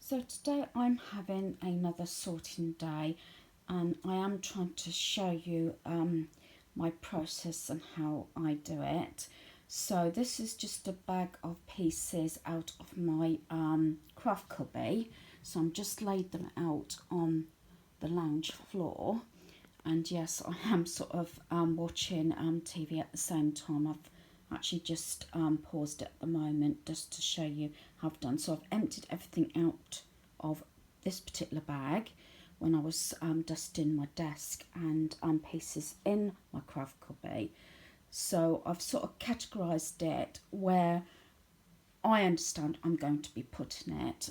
So today I'm having another sorting day, and I am trying to show you my process and how I do it. So this is just a bag of pieces out of my craft cubby. So I'm just laid them out on the lounge floor, and yes, I am sort of watching TV at the same time. I've actually just paused it at the moment just to show you how I've done. So I've emptied everything out of this particular bag when I was dusting my desk and pieces in my craft cubby. So I've sort of categorised it where I understand I'm going to be putting it.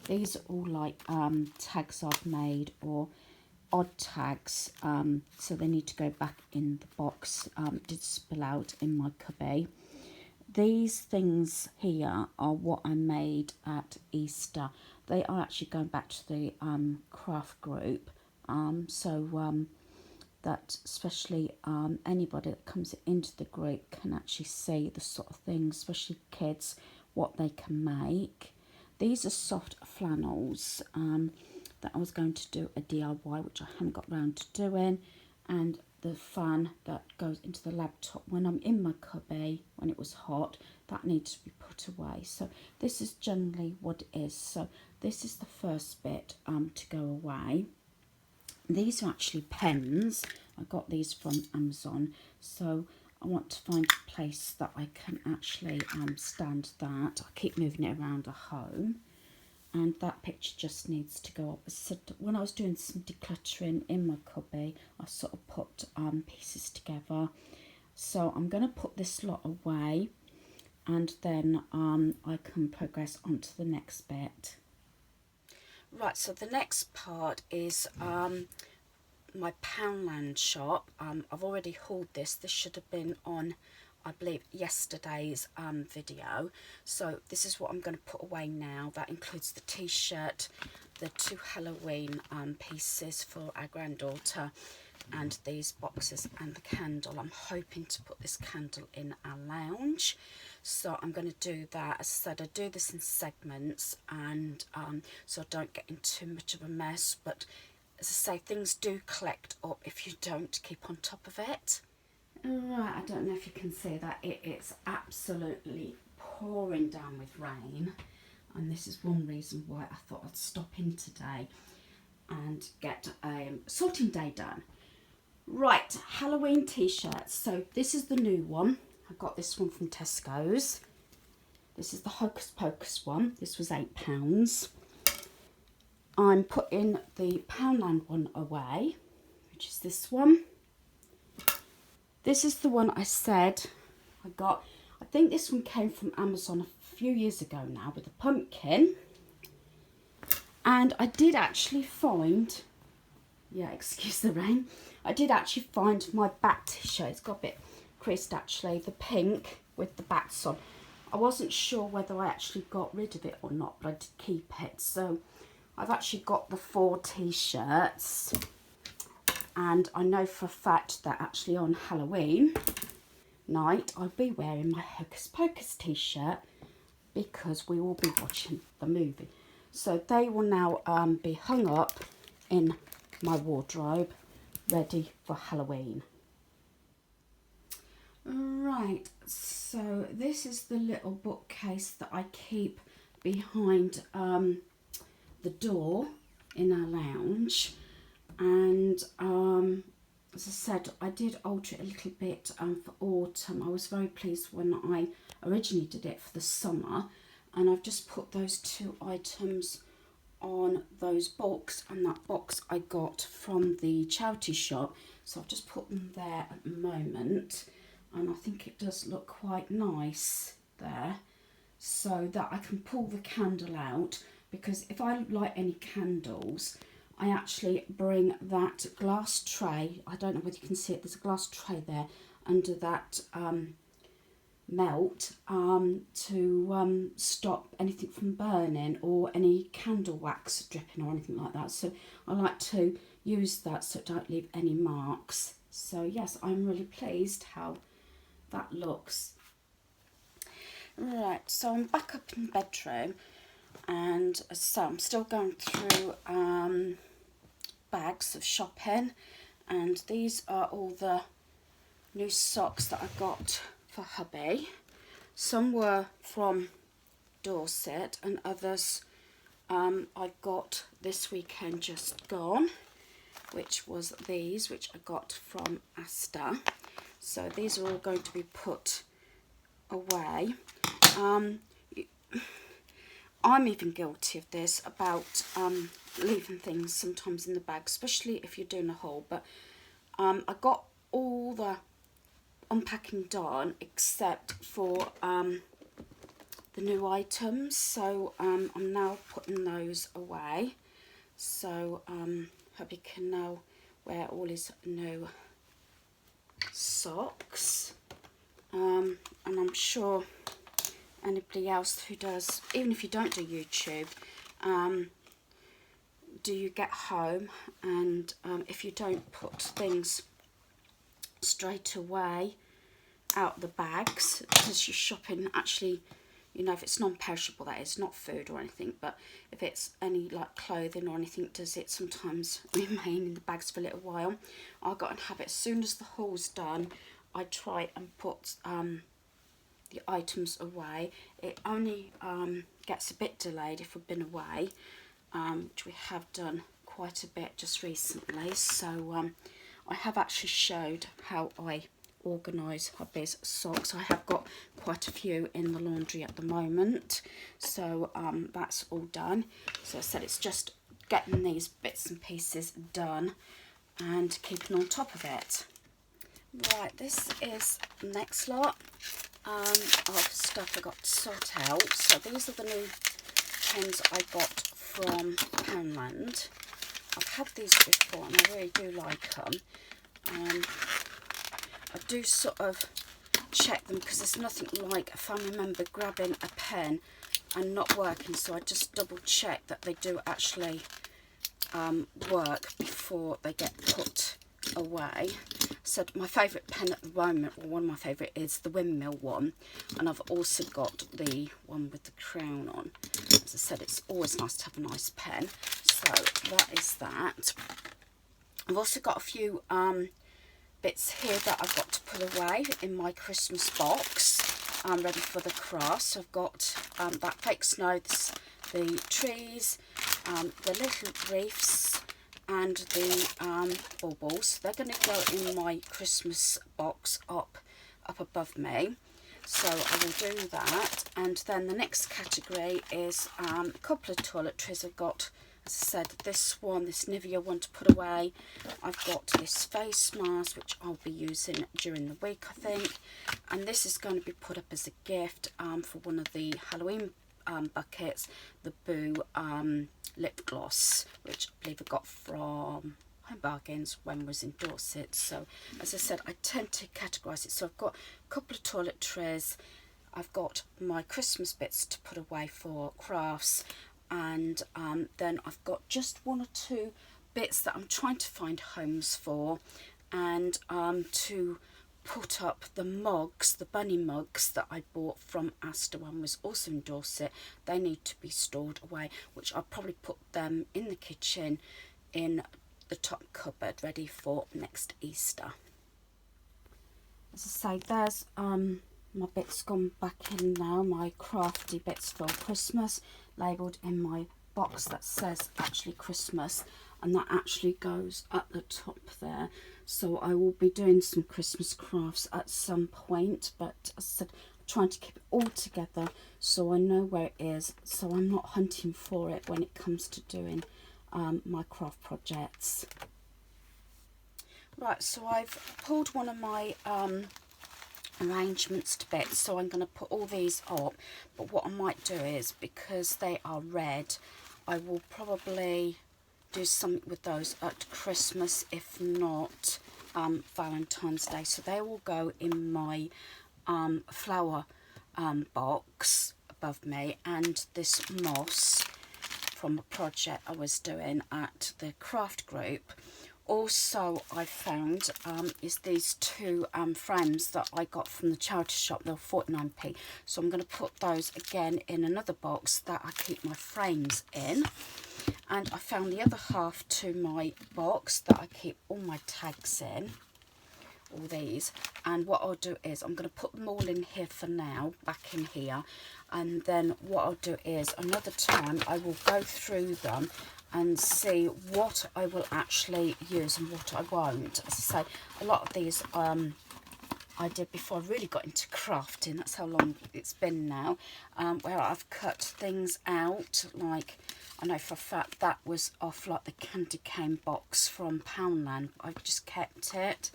These are all like tags I've made or odd tags, so they need to go back in the box. Did spill out in my cubby. These things here are what I made at Easter. They are actually going back to the craft group, so that especially anybody that comes into the group can actually see the sort of things, especially kids, what they can make. These are soft flannels that I was going to do a DIY, which I haven't got round to doing, and the fan that goes into the laptop when I'm in my cubby when it was hot, that needs to be put away. So this is generally what it is. So this is the first bit to go away. These are actually pens. I got these from Amazon, so I want to find a place that I can actually stand that. I keep moving it around at home, and that picture just needs to go up. So when I was doing some decluttering in my cubby, I sort of put pieces together. So I'm going to put this lot away, and then I can progress on to the next bit. Right, so the next part is my Poundland shop. I've already hauled this. This should have been on, I believe, yesterday's video. So this is what I'm going to put away now. That includes the t-shirt, the 2 Halloween pieces for our granddaughter, and these boxes and the candle. I'm hoping to put this candle in our lounge, so I'm going to do that. As I said, I do this in segments, and so I don't get in too much of a mess, but as I say, things do collect up if you don't keep on top of it. Right, I don't know if you can see that. It's absolutely pouring down with rain, and this is one reason why I thought I'd stop in today and get a sorting day done. Right, Halloween t-shirts. So this is the new one. I got this one from Tesco's. This is the Hocus Pocus one. This was £8. I'm putting the Poundland one away, which is this one. This is the one I said I got. I think this one came from Amazon a few years ago now, with a pumpkin. And I did actually find, yeah, excuse the rain, I did actually find my bat t-shirt. It's got a bit creased actually, the pink with the bats on. I wasn't sure whether I actually got rid of it or not, but I did keep it. So I've actually got the 4 t-shirts, and I know for a fact that actually on Halloween night I'll be wearing my Hocus Pocus t-shirt because we will be watching the movie. So they will now be hung up in my wardrobe, ready for Halloween. Right, so this is the little bookcase that I keep behind the door in our lounge, and as I said, I did alter it a little bit for autumn. I was very pleased when I originally did it for the summer, and I've just put those 2 items on those books, and that box I got from the charity shop, so I've just put them there at the moment, and I think it does look quite nice there, so that I can pull the candle out, because if I light any candles, I actually bring that glass tray. I don't know whether you can see it, there's a glass tray there under that melt to stop anything from burning or any candle wax dripping or anything like that. So I like to use that so it don't leave any marks. So yes, I'm really pleased how that looks. Right, so I'm back up in the bedroom, And so I'm still going through bags of shopping, and these are all the new socks that I got for hubby. Some were from Dorset and others I got this weekend just gone, which was these, which I got from Asda. So these are all going to be put away. I'm even guilty of this, about leaving things sometimes in the bag, especially if you're doing a haul. But I got all the unpacking done except for the new items, so I'm now putting those away, so hubby can now wear all his new socks. And I'm sure anybody else who does, even if you don't do YouTube, do you get home and if you don't put things straight away out the bags, because you're shopping, actually, you know, if it's non-perishable, that is, not food or anything, but if it's any like clothing or anything, does it sometimes remain in the bags for a little while. I've got a habit, as soon as the haul's done, I try and put the items away. It only gets a bit delayed if we've been away, which we have done quite a bit just recently. So I have actually showed how I organise hubby's socks. I have got quite a few in the laundry at the moment, so that's all done. So I said it's just getting these bits and pieces done and keeping on top of it. Right, this is the next lot of stuff I got to sort out. So these are the new pens I got from Poundland. I've had these before and I really do like them. I do sort of check them, because there's nothing like a family member grabbing a pen and not working, so I just double check that they do actually work before they get put away. So my favourite pen at the moment, or one of my favourite, is the Windmill one, and I've also got the one with the crown on. As I said, it's always nice to have a nice pen, so that is that. I've also got a few bits here that I've got to put away in my Christmas box, ready for the crafts. So I've got that fake snow, the trees, the little reefs, and the baubles. They're going to go in my Christmas box up above me, so I will do that. And then the next category is a couple of toiletries. I've got, as I said, this Nivea one to put away. I've got this face mask, which I'll be using during the week, I think. And this is going to be put up as a gift for one of the Halloween buckets, the Boo lip gloss, which I believe I got from Home Bargains when I was in Dorset. So, as I said, I tend to categorise it. So I've got a couple of toiletries. I've got my Christmas bits to put away for crafts. And then I've got just one or two bits that I'm trying to find homes for, and to put up the mugs, the bunny mugs that I bought from Asda when I was also in Dorset. They need to be stored away, which I'll probably put them in the kitchen in the top cupboard, ready for next Easter. As I say, there's my bits gone back in now, my crafty bits for Christmas, labelled in my box that says actually Christmas, and that actually goes at the top there. So I will be doing some Christmas crafts at some point, but as I said, I'm trying to keep it all together so I know where it is, so I'm not hunting for it when it comes to doing my craft projects. Right, so I've pulled one of my arrangements to bits, so I'm going to put all these up. But what I might do is, because they are red, I will probably do something with those at Christmas, if not Valentine's Day. So they will go in my flower box above me, and this moss from a project I was doing at the craft group also I found is these two frames that I got from the charity shop. They're 49p. So I'm going to put those again in another box that I keep my frames in. And I found the other half to my box that I keep all my tags in. All these, and what I'll do is I'm going to put them all in here for now, back in here, and then what I'll do is another time I will go through them and see what I will actually use and what I won't. As I say, a lot of these I did before I really got into crafting. That's how long it's been now, where I've cut things out. Like, I know for a fact that was off like the candy cane box from Poundland. I've just kept it.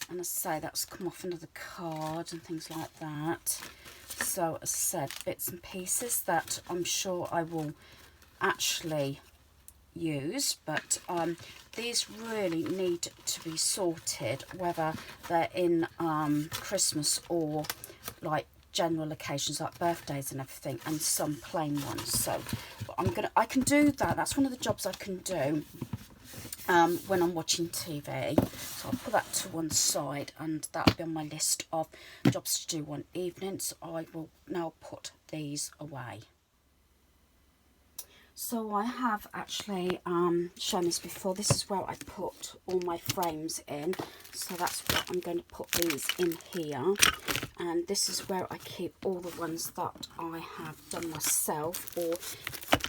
And as I say, that's come off another card and things like that. So as I said, bits and pieces that I'm sure I will actually use, but these really need to be sorted, whether they're in Christmas or like general occasions like birthdays and everything, and some plain ones. So I can do that. That's one of the jobs I can do when I'm watching TV. So I'll put that to one side, and that'll be on my list of jobs to do one evening. So I will now put these away. So I have actually shown this before. This is where I put all my frames in. So that's where I'm going to put these in here. And this is where I keep all the ones that I have done myself, or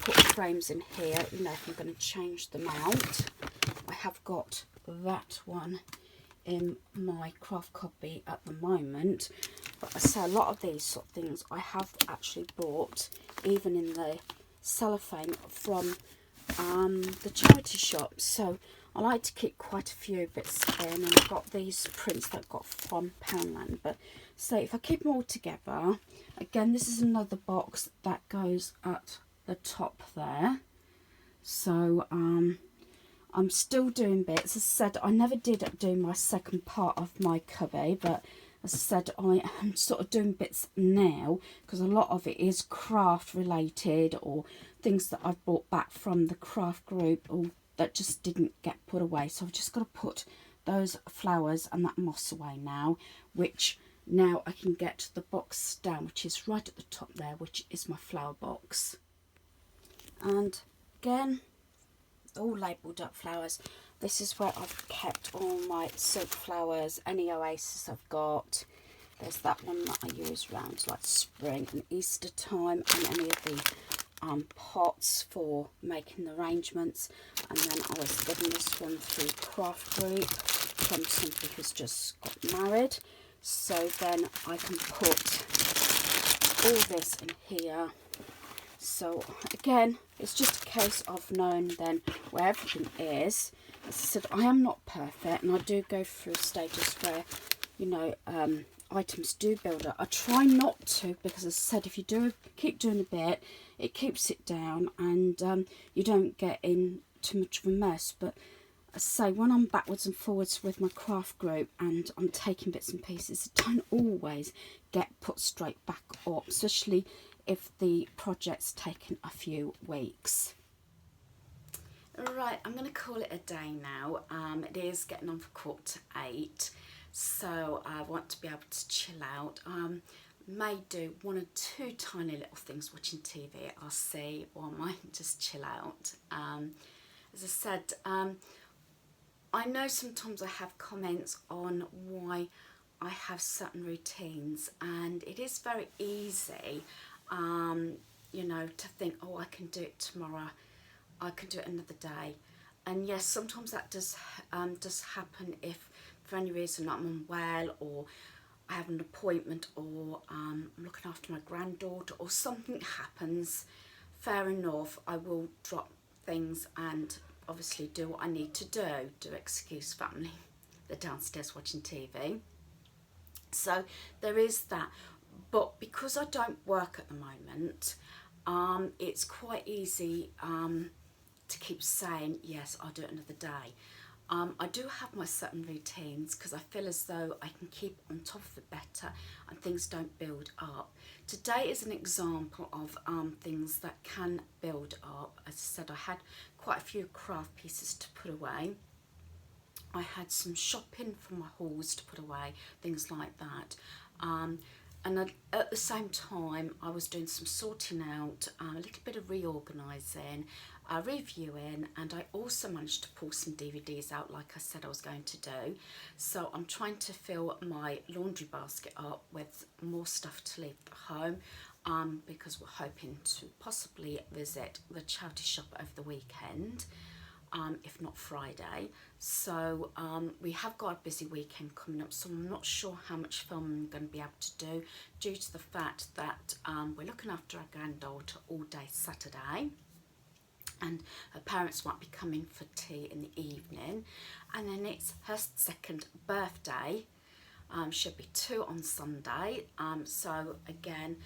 put frames in here, you know, if I'm going to change them out. I have got that one in my craft copy at the moment, but I say a lot of these sort of things I have actually bought, even in the cellophane, from the charity shop. So I like to keep quite a few bits in, and I've got these prints that I got from Poundland. But so if I keep them all together, again, this is another box that goes at the top there. So I'm still doing bits. As I said, I never did do my second part of my cubby, but as I said, I am sort of doing bits now because a lot of it is craft related, or things that I've brought back from the craft group, or that just didn't get put away. So I've just got to put those flowers and that moss away now, which now I can get the box down, which is right at the top there, which is my flower box. And again, all labelled up flowers. This is where I've kept all my silk flowers, any oasis I've got. There's that one that I use around like spring and Easter time, and any of the pots for making the arrangements. And then I was getting this one through Craft Group from somebody who's just got married. So then I can put all this in here. So again, it's just a case of knowing then where everything is. As I said, I am not perfect, and I do go through stages where, you know, items do build up. I try not to, because as I said, if you do keep doing a bit, it keeps it down, and you don't get in too much of a mess. But as I say, when I'm backwards and forwards with my craft group and I'm taking bits and pieces, it don't always get put straight back up, especially if the project's taken a few weeks. Right, I'm going to call it a day now. It is getting on for 7:45, so I want to be able to chill out. May do one or two tiny little things watching TV, I'll see, or I might just chill out. As I said, I know sometimes I have comments on why I have certain routines, and it is very easy, you know, to think, oh, I can do it tomorrow, I can do it another day. And yes, sometimes that does happen if for any reason I'm unwell, or I have an appointment, or I'm looking after my granddaughter, or something happens. Fair enough, I will drop things and obviously do what I need to do excuse family. They're downstairs watching TV. So there is that. But because I don't work at the moment, it's quite easy to keep saying, yes, I'll do it another day. I do have my certain routines because I feel as though I can keep on top of it better and things don't build up. Today is an example of things that can build up. As I said, I had quite a few craft pieces to put away. I had some shopping for my hauls to put away, things like that. And at the same time, I was doing some sorting out, a little bit of reorganising, reviewing, and I also managed to pull some DVDs out like I said I was going to do. So I'm trying to fill my laundry basket up with more stuff to leave at home, because we're hoping to possibly visit the charity shop over the weekend. If not Friday. So we have got a busy weekend coming up, so I'm not sure how much filming I'm going to be able to do due to the fact that we're looking after our granddaughter all day Saturday, and her parents might be coming for tea in the evening, and then it's her second birthday. She'll be 2 on Sunday, so again,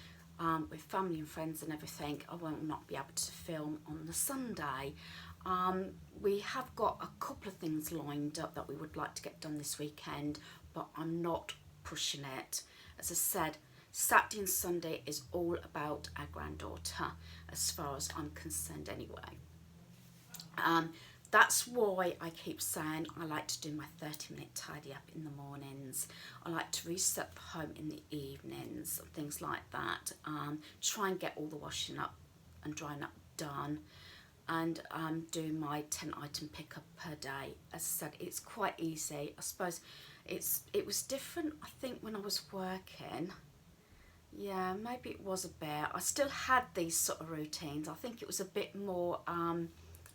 with family and friends and everything, I will not be able to film on the Sunday. We have got a couple of things lined up that we would like to get done this weekend, but I'm not pushing it. As I said, Saturday and Sunday is all about our granddaughter, as far as I'm concerned anyway. That's why I keep saying I like to do my 30-minute tidy up in the mornings. I like to reset the home in the evenings, things like that. Try and get all the washing up and drying up done, and do my 10-item pickup per day. As I said, it's quite easy. I suppose it was different, I think, when I was working. Yeah, maybe it was a bit. I still had these sort of routines. I think it was a bit more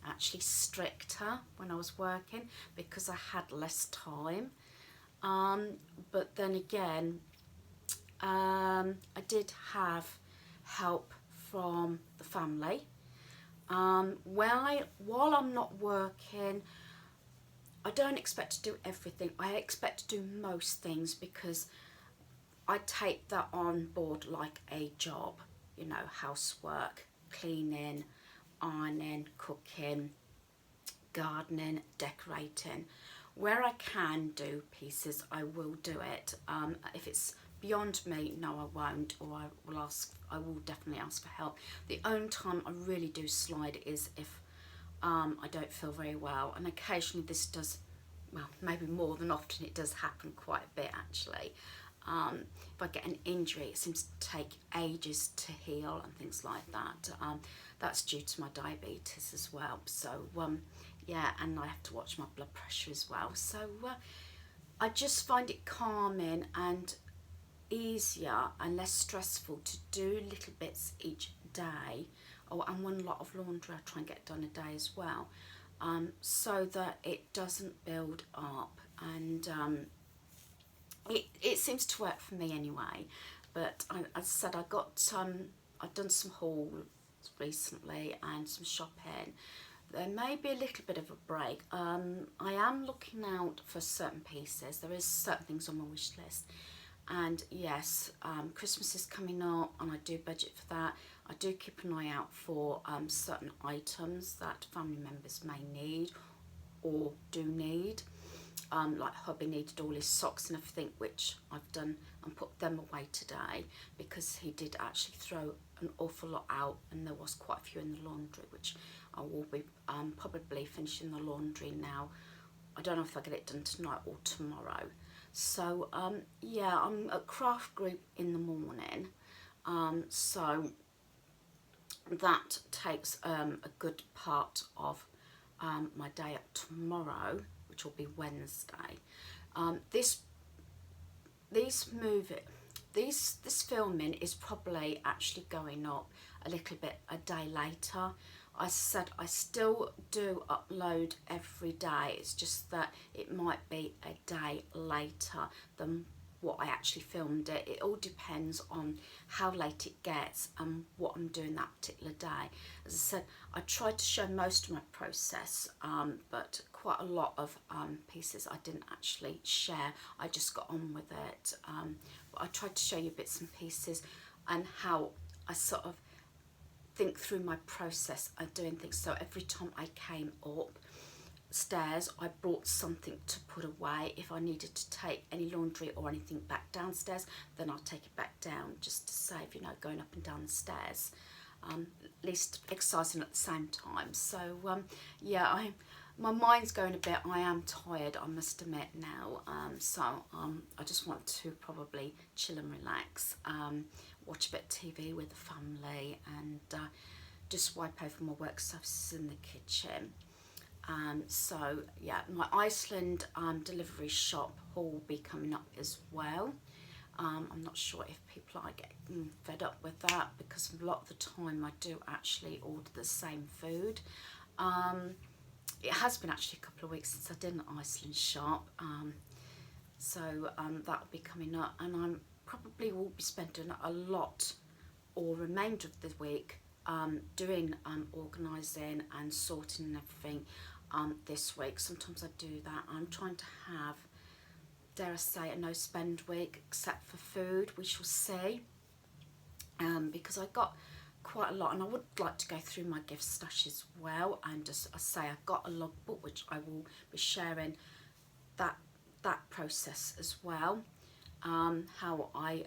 actually stricter when I was working because I had less time. But then again, I did have help from the family. While I'm not working, I don't expect to do everything. I expect to do most things because I take that on board like a job. You know, housework, cleaning, ironing, cooking, gardening, decorating. Where I can do pieces, I will do it. If it's beyond me, no, I won't, or I will definitely ask for help. The only time I really do slide is if I don't feel very well, and occasionally this does, well, maybe more than often, it does happen quite a bit actually. If I get an injury, it seems to take ages to heal and things like that. That's due to my diabetes as well. So yeah, and I have to watch my blood pressure as well. So I just find it calming and easier and less stressful to do little bits each day. Oh, and one lot of laundry I try and get done a day as well, so that it doesn't build up. And it seems to work for me anyway. But as I said, I've done some hauls recently and some shopping. There may be a little bit of a break. I am looking out for certain pieces. There is certain things on my wish list. And yes, Christmas is coming up and I do budget for that. I do keep an eye out for certain items that family members may need or do need. Like hubby needed all his socks and everything, which I've done and put them away today because he did actually throw an awful lot out, and there was quite a few in the laundry, which I will be probably finishing the laundry now. I don't know if I'll get it done tonight or tomorrow. So yeah, I'm at craft group in the morning, so that takes a good part of my day up tomorrow, which will be Wednesday. This filming is probably actually going up a little bit a day later. I said I still do upload every day. It's just that it might be a day later than what I actually filmed it. It all depends on how late it gets and what I'm doing that particular day. As I said, I tried to show most of my process, but quite a lot of pieces I didn't actually share. I just got on with it. But I tried to show you bits and pieces and how I sort of think through my process of doing things. So every time I came up stairs, I brought something to put away. If I needed to take any laundry or anything back downstairs, then I'll take it back down, just to save, you know, going up and down the stairs. At least exercising at the same time. So yeah, my mind's going a bit. I am tired, I must admit now. So I just want to probably chill and relax, watch a bit of TV with the family, and just wipe over my work surfaces in the kitchen. So yeah, my Iceland delivery shop haul will be coming up as well. I'm not sure if people are getting fed up with that, because a lot of the time I do actually order the same food. It has been actually a couple of weeks since I did an Iceland shop, so that'll be coming up, and I'm probably will be spending a lot or remainder of the week doing organising and sorting and everything this week. Sometimes I do that. I'm trying to have, dare I say, a no spend week except for food. We shall see, because I got quite a lot, and I would like to go through my gift stash as well. And just I say, I've got a logbook which I will be sharing that process as well, how I,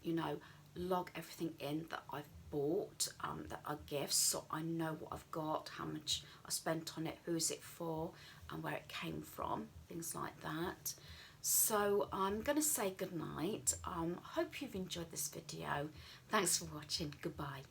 you know, log everything in that I've bought, that are gifts, so I know what I've got, how much I spent on it, who's it for, and where it came from, things like that. So I'm going to say good night. Hope you've enjoyed this video. Thanks for watching. Goodbye.